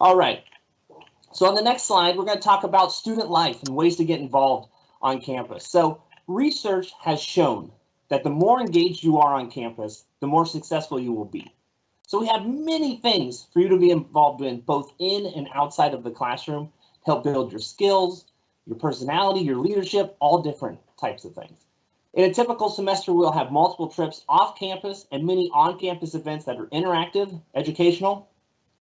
All right. So on the next slide, we're going to talk about student life and ways to get involved on campus. So research has shown that the more engaged you are on campus, the more successful you will be. So we have many things for you to be involved in, both in and outside of the classroom, to help build your skills, your personality, your leadership, all different types of things. In a typical semester, we'll have multiple trips off campus and many on-campus events that are interactive, educational,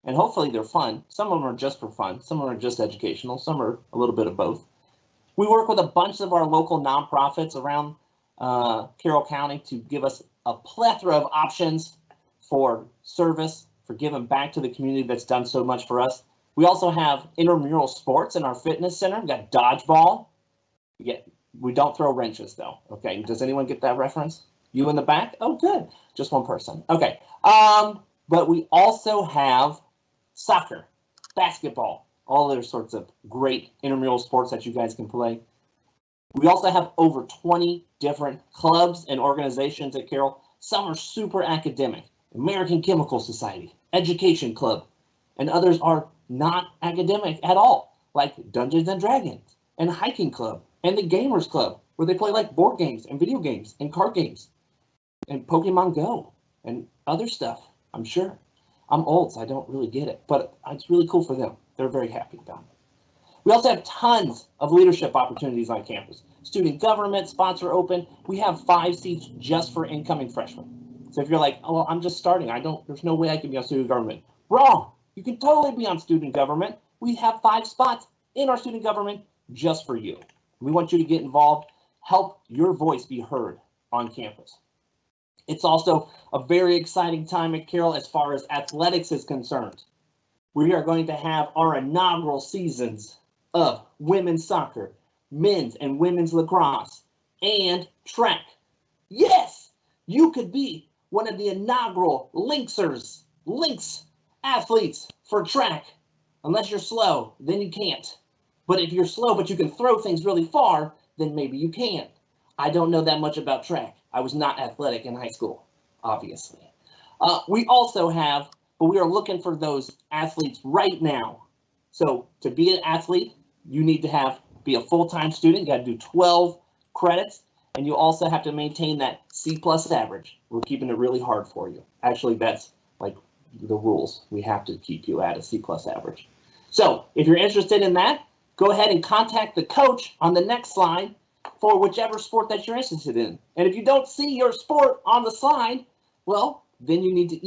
and hopefully they're fun. Some of them are just for fun. Some of them are just educational. Some are a little bit of both. We work with a bunch of our local nonprofits around Carroll County to give us a plethora of options for service, for giving back to the community that's done so much for us. We also have intramural sports in our fitness center. We got dodgeball. We don't throw wrenches though. Okay, does anyone get that reference? You in the back? Oh, good. Just one person. Okay. But we also have soccer, basketball, all other sorts of great intramural sports that you guys can play. We also have over 20 different clubs and organizations at Carroll. Some are super academic, American Chemical Society, Education Club, and others are not academic at all, like Dungeons and Dragons and Hiking Club and the Gamers Club, where they play like board games and video games and card games and Pokemon Go and other stuff, I'm sure. I'm old, so I don't really get it, but it's really cool for them. They're very happy about it. We also have tons of leadership opportunities on campus. Student government, sponsor open. We have 5 seats just for incoming freshmen. So if you're like, oh, I'm just starting, there's no way I can be on student government. Wrong, you can totally be on student government. We have 5 spots in our student government just for you. We want you to get involved, help your voice be heard on campus. It's also a very exciting time at Carroll as far as athletics is concerned. We are going to have our inaugural seasons of women's soccer, men's and women's lacrosse, and track. Yes, you could be one of the inaugural Lynx athletes for track. Unless you're slow, then you can't. But if you're slow, but you can throw things really far, then maybe you can. I don't know that much about track. I was not athletic in high school, obviously. We also have, but we are looking for those athletes right now. So to be an athlete, you need to be a full-time student. You got to do 12 credits, and you also have to maintain that C+ average. We're keeping it really hard for you. Actually, that's like the rules. We have to keep you at a C+ average. So if you're interested in that, go ahead and contact the coach on the next slide for whichever sport that you're interested in. And if you don't see your sport on the slide, well, then you need to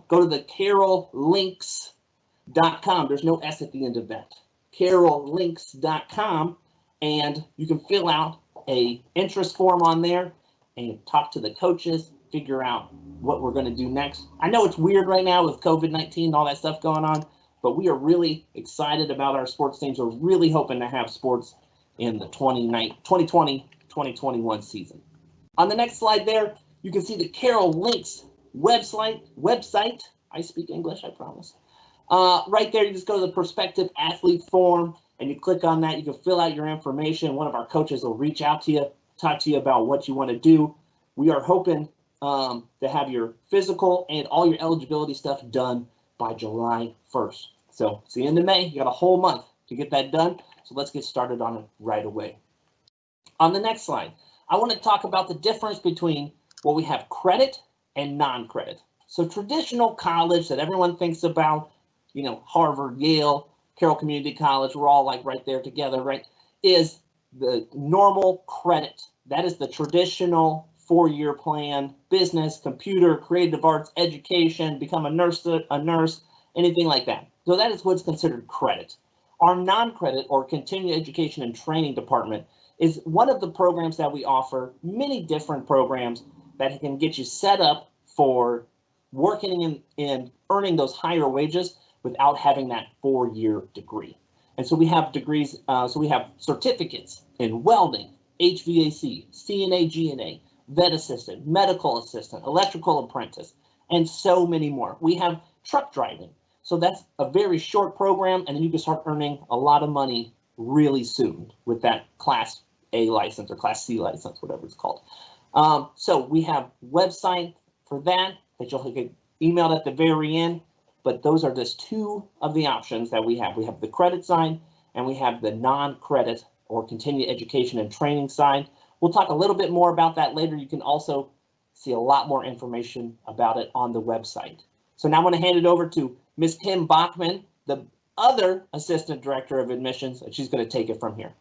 go to the carrolllinks.com. There's no S at the end of that. carrolllinks.com, and you can fill out a interest form on there and talk to the coaches, figure out what we're going to do next. I know it's weird right now with COVID-19 and all that stuff going on, but we are really excited about our sports teams. We're really hoping to have sports in the 2020-2021 season. On the next slide there, you can see the Carroll Links website. I speak English, I promise. Right there, you just go to the prospective athlete form and you click on that. You can fill out your information. One of our coaches will reach out to you, talk to you about what you want to do. We are hoping to have your physical and all your eligibility stuff done by July 1st. So it's the end of May. You got a whole month to get that done. So let's get started on it right away. On the next slide, I want to talk about the difference between what we have credit and non-credit. So traditional college that everyone thinks about, you know, Harvard, Yale, Carroll Community College, we're all like right there together, right, is the normal credit. That is the traditional 4-year plan, business, computer, creative arts, education, become a nurse, anything like that. So that is what's considered credit. Our non-credit or continuing education and training department is one of the programs that we offer, many different programs that can get you set up for working and earning those higher wages without having that 4-year degree. And so we have degrees, so we have certificates in welding, HVAC, CNA, GNA, vet assistant, medical assistant, electrical apprentice, and so many more. We have truck driving. So that's a very short program, and then you can start earning a lot of money really soon with that Class A license or Class C license, whatever it's called. So we have website for that you'll get emailed at the very end. but those are just two of the options that we have. We have the credit side and we have the non-credit or continuing education and training side. We'll talk a little bit more about that later. You can also see a lot more information about it on the website. So now I'm going to hand it over to Ms. Kim Bachman, the other Assistant Director of Admissions, and she's going to take it from here.